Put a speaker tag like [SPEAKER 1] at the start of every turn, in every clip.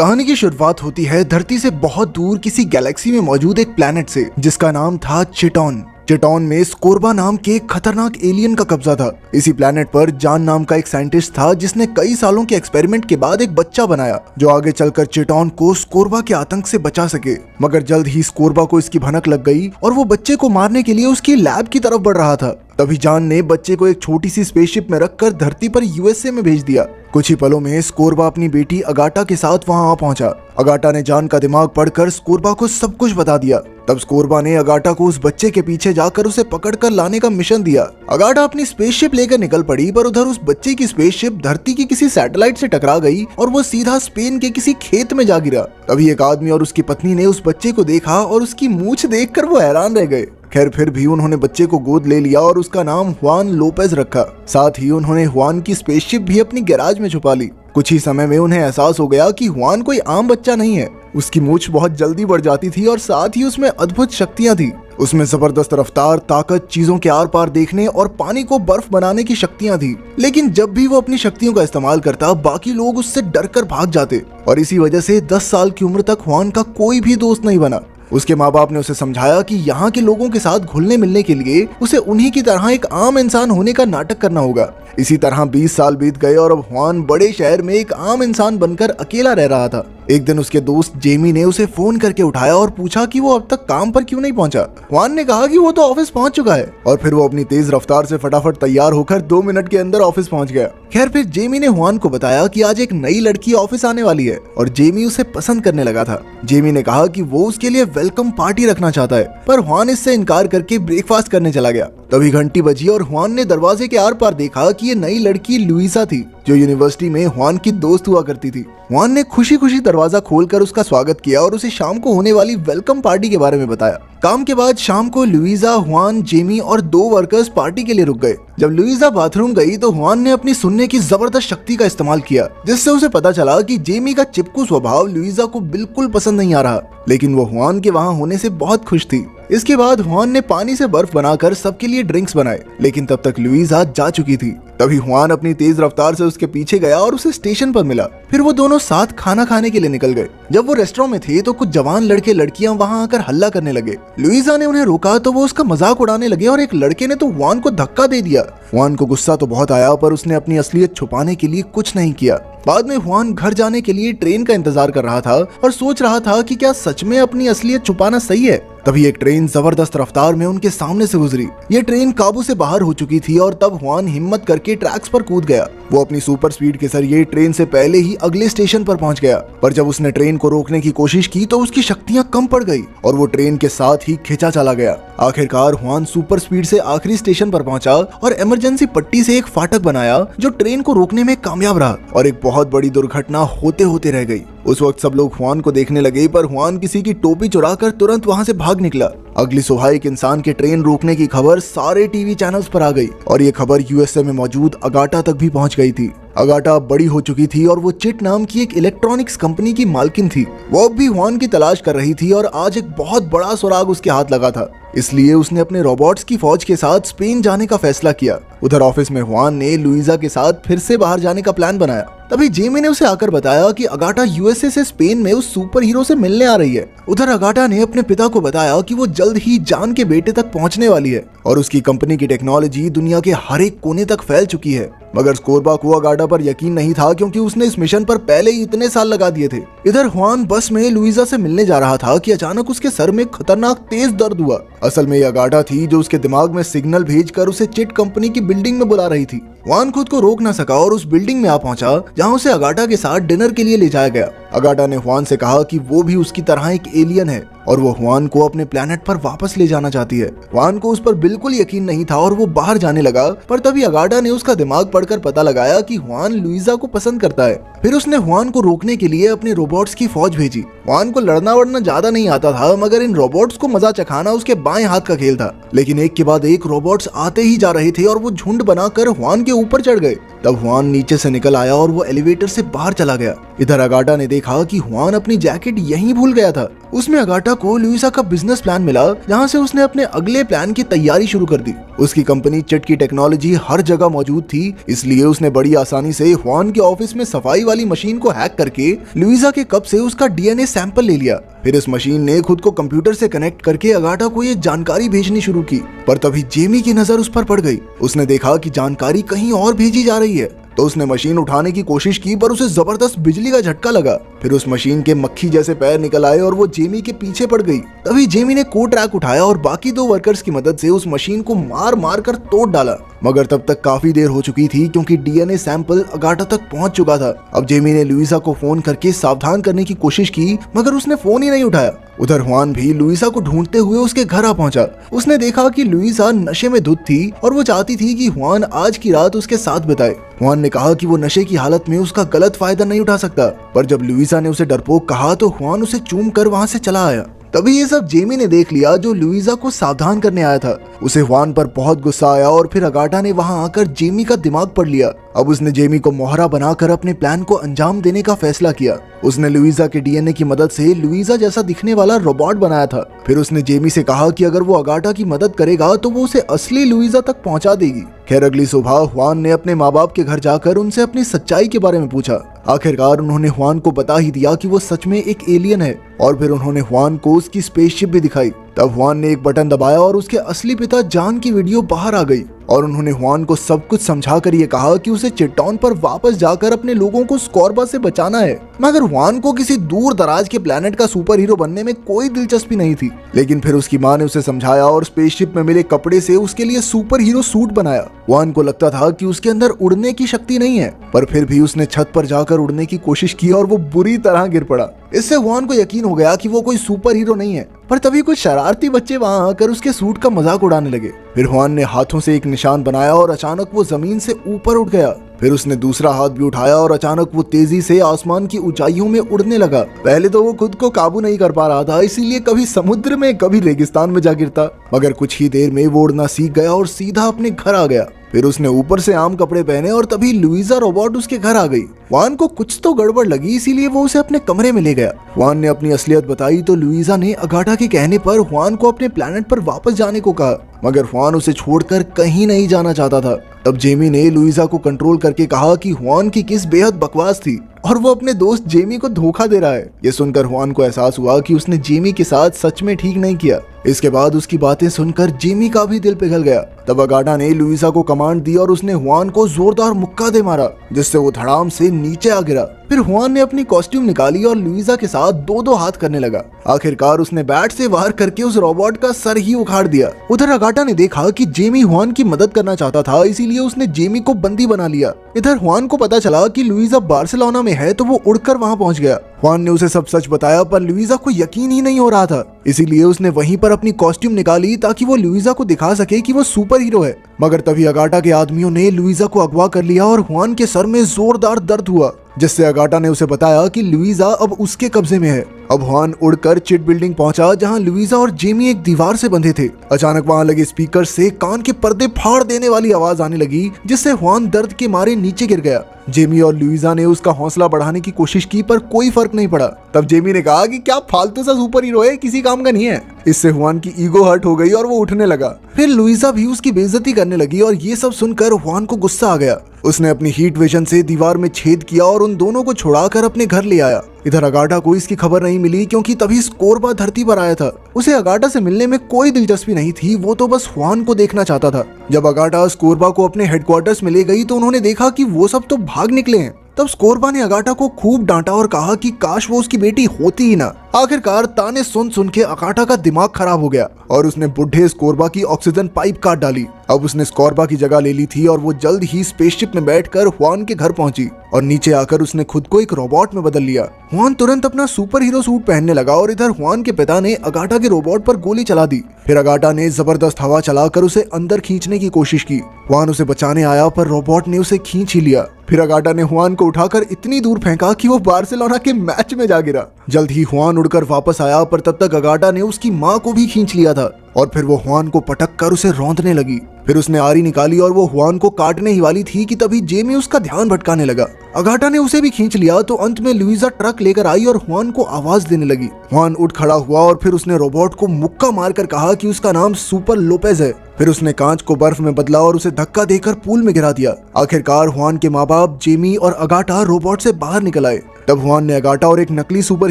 [SPEAKER 1] कहानी की शुरुआत होती है धरती से बहुत दूर किसी गैलेक्सी में मौजूद एक प्लेनेट से जिसका नाम था चिटॉन। चिटॉन में स्कोर्बा नाम के एक खतरनाक एलियन का कब्जा था। इसी प्लेनेट पर जान नाम का एक साइंटिस्ट था जिसने कई सालों के एक्सपेरिमेंट के बाद एक बच्चा बनाया जो आगे चलकर चिटॉन को स्कोर्बा के आतंक से बचा सके। मगर जल्द ही स्कोर्बा को इसकी भनक लग गई और वो बच्चे को मारने के लिए उसकी लैब की तरफ बढ़ रहा था। तभी जान ने बच्चे को एक छोटी सी स्पेसशिप में रखकर धरती पर यूएसए में भेज दिया। कुछ ही पलों में स्कोर्बा अपनी बेटी अगाटा के साथ वहां आ पहुंचा। अगाटा ने जान का दिमाग पढ़कर स्कोर्बा को सब कुछ बता दिया। तब स्कोर्बा ने अगाटा को उस बच्चे के पीछे जाकर उसे पकड़कर लाने का मिशन दिया। अगाटा अपनी स्पेसशिप लेकर निकल पड़ी, पर उधर उस बच्चे की स्पेसशिप धरती की किसी सैटेलाइट से टकरा गई और वो सीधा स्पेन के किसी खेत में जा गिरा। तभी एक आदमी और उसकी पत्नी ने उस बच्चे को देखा और उसकी मूंछ देखकर वो हैरान रह गए। खैर फिर भी उन्होंने बच्चे को गोद ले लिया और उसका नाम हुआन लोपेज रखा। साथ ही उन्होंने हुआन की स्पेसशिप भी अपनी गैराज में छुपा ली। कुछ ही समय में उन्हें एहसास हो गया कि हुआन कोई आम बच्चा नहीं है। उसकी मूंछ बहुत जल्दी बढ़ जाती थी और साथ ही उसमें अद्भुत शक्तियां थी। उसमें जबरदस्त रफ्तार, ताकत, चीजों के आर पार देखने और पानी को बर्फ बनाने की शक्तियां थी। लेकिन जब भी वो अपनी शक्तियों का इस्तेमाल करता, बाकी लोग उससे डरकर भाग जाते और इसी वजह से 10 साल की उम्र तक हुआन का कोई भी दोस्त नहीं बना। उसके माँ बाप ने उसे समझाया कि यहाँ के लोगों के साथ घुलने मिलने के लिए उसे उन्हीं की तरह एक आम इंसान होने का नाटक करना होगा। इसी तरह 20 साल बीत गए और अब हुआन बड़े शहर में एक आम इंसान बनकर अकेला रह रहा था। एक दिन उसके दोस्त जेमी ने उसे फोन करके उठाया और पूछा कि वो अब तक काम पर क्यों नहीं पहुंचा। हुआन ने कहा कि वो तो ऑफिस पहुंच चुका है और फिर वो अपनी तेज रफ्तार से फटाफट तैयार होकर 2 मिनट के अंदर ऑफिस पहुंच गया। खैर फिर जेमी ने हुआन को बताया कि आज एक नई लड़की ऑफिस आने वाली है और जेमी उसे पसंद करने लगा था। जेमी ने कहा कि वो उसके लिए वेलकम पार्टी रखना चाहता है, पर हुआन इससे इनकार करके ब्रेकफास्ट करने चला गया। तभी घंटी बजी और हुआन ने दरवाजे के आर पार देखा कि ये नई लड़की लुइसा थी जो यूनिवर्सिटी में हुआन की दोस्त हुआ करती थी। हुआन ने खुशी खुशी दरवाजा खोलकर उसका स्वागत किया और उसे शाम को होने वाली वेलकम पार्टी के बारे में बताया। काम के बाद शाम को लुइसा, हुआन, जेमी और 2 वर्कर्स पार्टी के लिए रुक गए। जब लुइसा बाथरूम गई तो हुआन ने अपनी सुनने की जबरदस्त शक्ति का इस्तेमाल किया, जिससे उसे पता चला कि जेमी का चिपकू स्वभाव लुइसा को बिल्कुल पसंद नहीं आ रहा। लेकिन वो हुआन के वहां होने से बहुत खुश थी। इसके बाद हुआन ने पानी से बर्फ बनाकर सबके लिए ड्रिंक्स बनाए, लेकिन तब तक लुइसा जा चुकी थी। तभी हुआन अपनी तेज रफ्तार से उसके पीछे गया और उसे स्टेशन पर मिला। फिर वो दोनों साथ खाना खाने के लिए निकल गए। जब वो रेस्टोरेंट में थे तो कुछ जवान लड़के लड़कियां वहां आकर हल्ला करने लगे। लुइसा ने उन्हें रोका तो वो उसका मजाक उड़ाने लगे और एक लड़के ने तो हुआन को धक्का दे दिया। हुआन को गुस्सा तो बहुत आया, पर उसने अपनी असलियत छुपाने के लिए कुछ नहीं किया। बाद में हुआन घर जाने के लिए ट्रेन का इंतजार कर रहा था और सोच रहा था कि क्या सच में अपनी असलियत छुपाना सही है। तभी एक ट्रेन जबरदस्त रफ्तार में उनके सामने से गुजरी। ये ट्रेन काबू से बाहर हो चुकी थी और तब हुआन हिम्मत करके ट्रैक्स पर कूद गया। वो अपनी सुपर स्पीड के जरिए ट्रेन से पहले ही अगले स्टेशन पर पहुंच गया, पर जब उसने ट्रेन को रोकने की कोशिश की तो उसकी शक्तियां कम पड़ गई और वो ट्रेन के साथ ही खिंचा चला गया। आखिरकार हुआन सुपर स्पीड से आखिरी स्टेशन पर पहुंचा और इमरजेंसी पट्टी से एक फाटक बनाया जो ट्रेन को रोकने में कामयाब रहा और एक बहुत बड़ी दुर्घटना होते होते रह गई। उस वक्त सब लोग हुआन को देखने लगे, पर हुआन किसी की टोपी चुराकर तुरंत वहां से भाग निकला। अगली सुबह एक इंसान के ट्रेन रोकने की खबर सारे टीवी चैनल्स पर आ गई और ये खबर यूएसए में मौजूद अगाटा तक भी पहुंच गई थी। अगाटा बड़ी हो चुकी थी और वो चिट नाम की एक इलेक्ट्रॉनिक्स कंपनी की मालकिन थी। वो अब भी हुआन की तलाश कर रही थी और आज एक बहुत बड़ा सुराग उसके हाथ लगा था। इसलिए उसने अपने रोबोट्स की फौज के साथ स्पेन जाने का फैसला किया। उधर ऑफिस में हुआन ने लुइसा के साथ फिर से बाहर जाने का प्लान बनाया। तभी जेमी ने उसे आकर बताया कि अगाटा यूएसए से स्पेन में उस सुपर हीरो से मिलने आ रही है। उधर अगाटा ने अपने पिता को बताया कि वो जल्द ही जान के बेटे तक पहुंचने वाली है और उसकी कंपनी की टेक्नोलॉजी दुनिया के हर एक कोने तक फैल चुकी है। मगर स्कोर्बा को अगाटा पर यकीन नहीं था, क्योंकि उसने इस मिशन पर पहले ही इतने साल लगा दिए थे। इधर हुआन बस में लुइसा से मिलने जा रहा था कि अचानक उसके सर में खतरनाक तेज दर्द हुआ। असल में ये अगाटा थी जो उसके दिमाग में सिग्नल भेजकर उसे चिट कंपनी की बिल्डिंग में बुला रही थी। हुआन खुद को रोक न सका और उस बिल्डिंग में आ पहुंचा जहां उसे अगाटा के साथ डिनर के लिए ले जाया गया। अगाटा ने हुआन से कहा कि वो भी उसकी तरह एक एलियन है और वो हुआन को अपने प्लेनेट पर वापस ले जाना चाहती है। हुआन को उस पर बिल्कुल यकीन नहीं था और वो बाहर जाने लगा, पर तभी अगाटा ने उसका दिमाग पढ़कर पता लगाया कि हुआन लुइसा को पसंद करता है। फिर उसने हुआन को रोकने के लिए अपने रोबोट्स की फौज भेजी। हुआन को लड़ना वड़ना ज्यादा नहीं आता था, मगर इन रोबोट्स को मजा चखाना उसके बाएं हाथ का खेल था। लेकिन एक के बाद एक रोबोट्स आते ही जा रहे थे और वो झुंड बनाकर हुआन के के ऊपर चढ़ गए। तब हुआन नीचे से निकल आया और वो एलिवेटर से बाहर चला गया। इधर अगाटा ने देखा कि हुआन अपनी जैकेट यहीं भूल गया था। उसमें अगाटा को लुइसा का बिजनेस प्लान मिला, जहां से उसने अपने अगले प्लान की तैयारी शुरू कर दी। उसकी कंपनी चिट की टेक्नोलॉजी हर जगह मौजूद थी, इसलिए उसने बड़ी आसानी से हुआन के ऑफिस में सफाई वाली मशीन को हैक करके लुइसा के कप से उसका डीएनए सैंपल ले लिया। फिर इस मशीन ने खुद को कंप्यूटर से कनेक्ट करके अगाटा को ये जानकारी भेजनी शुरू की। पर तभी जेमी की नजर उस पर पड़ गई। उसने देखा कि जानकारी कहीं और भेजी जा रही है, तो उसने मशीन उठाने की कोशिश की, पर उसे जबरदस्त बिजली का झटका लगा। फिर उस मशीन के मक्खी जैसे पैर निकल आए और वो जेमी के पीछे पड़ गई। तभी जेमी ने कोट रैक उठाया और बाकी 2 वर्कर्स की मदद से उस मशीन को मार मार कर तोड़ डाला। मगर तब तक काफी देर हो चुकी थी, क्योंकि डीएनए सैंपल अगाटा तक पहुंच चुका था। अब जेमी ने लुइसा को फोन करके सावधान करने की कोशिश की, मगर उसने फोन ही नहीं उठाया। उधर हुआन भी लुइसा को ढूंढते हुए उसके घर आ पहुंचा। उसने देखा कि लुइसा नशे में धुत थी और वो चाहती थी कि हुआन आज की रात उसके साथ बिताए। हुआन ने कहा कि वो नशे की हालत में उसका गलत फायदा नहीं उठा सकता, पर जब लुइसा ने उसे डरपोक कहा तो हुआन उसे चूम कर वहां से चला आया। तभी ये सब जेमी ने देख लिया, जो लुइसा को सावधान करने आया था। उसे हुआन पर बहुत गुस्सा आया और फिर अगाटा ने वहां आकर जेमी का दिमाग पढ़ लिया। अब उसने जेमी को मोहरा बनाकर अपने प्लान को अंजाम देने का फैसला किया। उसने लुइसा के डीएनए की मदद से लुइसा जैसा दिखने वाला रोबोट बनाया था। फिर उसने जेमी से कहा कि अगर वो अगाटा की मदद करेगा तो वो उसे असली लुइसा तक पहुंचा देगी। खैर अगली सुबह हुआन ने अपने माँ बाप के घर जाकर उनसे अपनी सच्चाई के बारे में पूछा। आखिरकार उन्होंने हुआन को बता ही दिया कि वो सच में एक एलियन है, और फिर उन्होंने हुआन को उसकी स्पेसशिप भी दिखाई। तब हुआन ने एक बटन दबाया और उसके असली पिता जान की वीडियो बाहर आ गई, और उन्होंने हुआन को सब कुछ समझाकर ये कहा कि उसे चिटॉन पर वापस जाकर अपने लोगों को स्कॉर्बा से बचाना है। मगर हुआन को किसी दूर दराज के प्लेनेट का सुपर हीरो बनने में कोई दिलचस्पी नहीं थी। लेकिन फिर उसकी माँ ने उसे समझाया और स्पेसशिप में मिले कपड़े से उसके लिए सुपर हीरो सूट बनाया। हुआन को लगता था कि उसके अंदर उड़ने की शक्ति नहीं है, पर फिर भी उसने छत पर जाकर उड़ने की कोशिश की और वो बुरी तरह गिर पड़ा। इससे हुआन को यकीन हो गया कि वो कोई सुपर हीरो नहीं है। पर तभी कुछ शरारती बच्चे वहां आकर उसके सूट का मजाक उड़ाने लगे। फिर हुआन ने हाथों से एक निशान बनाया और अचानक वो जमीन से ऊपर उठ गया। फिर उसने दूसरा हाथ भी उठाया और अचानक वो तेजी से आसमान की ऊंचाइयों में उड़ने लगा। पहले तो वो खुद को काबू नहीं कर पा रहा था, इसीलिए कभी समुद्र में कभी रेगिस्तान में जा गिरता। मगर कुछ ही देर में वो उड़ना सीख गया और सीधा अपने घर आ गया। फिर उसने ऊपर से आम कपड़े पहने और तभी लुइसा रोबोट उसके घर आ गई। हुआन को कुछ तो गड़बड़ लगी, इसीलिए वो उसे अपने कमरे में ले गया। हुआन ने अपनी असलियत बताई तो लुइसा ने अगाटा के कहने पर हुआन को अपने प्लेनेट पर वापस जाने को कहा, मगर हुआन उसे छोड़कर कहीं नहीं जाना चाहता था। तब जेमी ने लुइसा को कंट्रोल करके कहा कि हुआन की किस बेहद बकवास थी और वो अपने दोस्त जेमी को धोखा दे रहा है। ये सुनकर हुआन को एहसास हुआ कि उसने जेमी के साथ सच में ठीक नहीं किया। इसके बाद उसकी बातें सुनकर जेमी का भी दिल पिघल गया। तब अगाटा ने लुइसा को कमांड दी और उसने हुआन को जोरदार मुक्का दे मारा, जिससे वो धड़ाम से नीचे आ गिरा। फिर हुआन ने अपनी कॉस्ट्यूम निकाली और लुइसा के साथ 2-2 हाथ करने लगा। आखिरकार उसने बैट से वार करके उस रोबोट का सर ही उखाड़ दिया। उधर अगाटा ने देखा कि जेमी हुआन की मदद करना चाहता था, इसीलिए उसने जेमी को बंदी बना लिया। इधर हुआन को पता चला कि लुइसा बार्सिलोना में है, तो वो उड़कर वहां पहुंच गया। हुआन ने उसे सब सच बताया, पर लुइसा को यकीन ही नहीं हो रहा था। इसीलिए उसने वहीं पर अपनी कॉस्ट्यूम निकाली ताकि वो लुइसा को दिखा सके कि वो सुपर हीरो है। मगर तभी अगाटा के आदमियों ने लुइसा को अगवा कर लिया और हुआन के सर में जोरदार दर्द हुआ, जिससे अगाटा ने उसे बताया कि लुइसा अब उसके कब्जे में है। अब हुआन उड़कर चिट बिल्डिंग पहुंचा, जहां लुइसा और जेमी एक दीवार से बंधे थे। अचानक वहां लगे स्पीकर से कान के पर्दे फाड़ देने वाली आवाज आने लगी, जिससे हुआन दर्द के मारे नीचे गिर गया। जेमी और लुइसा ने उसका हौसला बढ़ाने की कोशिश की, पर कोई फर्क नहीं पड़ा। तब जेमी ने कहा कि क्या फालतू सा सुपर हीरो है, किसी काम का नहीं है। इससे हुआन की ईगो हर्ट हो गई और वो उठने लगा। फिर लुइसा भी उसकी बेइज्जती करने लगी और ये सब सुनकर हुआन को गुस्सा आ गया। उसने अपनी हीट विजन से दीवार में छेद किया और उन दोनों को छुड़ाकर अपने घर ले आया। इधर अगाटा को इसकी खबर नहीं मिली, क्योंकि तभी स्कोरबा धरती पर आया था। उसे अगाटा से मिलने में कोई दिलचस्पी नहीं थी, वो तो बस हुआन को देखना चाहता था। जब अगाटा स्कोरबा को अपने हेडक्वार्टर्स में ले गई तो उन्होंने देखा कि वो सब तो भाग निकले हैं। तब स्कोरबा ने अगाटा को खूब डांटा और कहा कि काश वो उसकी बेटी होती ही ना। आखिरकार ताने सुन सुन के अगाटा का दिमाग खराब हो गया और उसने बुढ़े स्कोरबा की ऑक्सीजन पाइप काट डाली। अब उसने स्कोरबा की जगह ले ली थी और वो जल्द ही स्पेसशिप में बैठकर हुआन के घर पहुंची और नीचे आकर उसने खुद को एक रोबोट में बदल लिया। हुआन तुरंत अपना सुपर हीरो सूट पहनने लगा और इधर हुआन के पिता ने अगाटा के रोबोट पर गोली चला दी। फिर अगाटा ने जबरदस्त हवा चलाकर उसे अंदर खींचने की कोशिश की। हुआन उसे बचाने आया, पर रोबोट ने उसे खींच ही लिया। फिर अगाटा ने हुआन को उठाकर इतनी दूर फेंका कि वो बार्सिलोना के मैच में जा गिरा। जल्द ही हुआन उड़कर वापस आया, पर तब तक अगाटा ने उसकी माँ को भी खींच लिया था और फिर वो हुआन को पटक कर उसे रौंदने लगी। फिर उसने आरी निकाली और वो हुआन को काटने ही वाली थी कि तभी जेमी उसका ध्यान भटकाने लगा। अगाटा ने उसे भी खींच लिया तो अंत में लुइजा ट्रक लेकर आई और हुआन को आवाज देने लगी। हुआन उठ खड़ा हुआ और फिर उसने रोबोट को मुक्का मारकर कहा कि उसका नाम सुपर लोपेज है। फिर उसने कांच को बर्फ में बदला और उसे धक्का देकर पूल में गिरा दिया। आखिरकार हुआन के माँ बाप जेमी और अगाटा रोबोट से बाहर निकल आए। तब हुआन ने अगाटा और एक नकली सुपर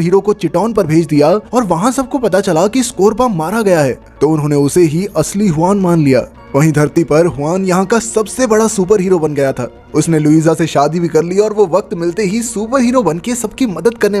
[SPEAKER 1] हीरो को चिटॉन पर भेज दिया और वहाँ सबको पता चला कि स्कोरबा मारा गया है, तो उन्होंने उसे ही असली हुआन मान लिया। वहीं धरती पर हुआन यहाँ का सबसे बड़ा सुपर हीरो बन गया था। उसने लुइजा से शादी भी कर ली और वो वक्त मिलते ही सुपर हीरो बन के सबकी मदद करने में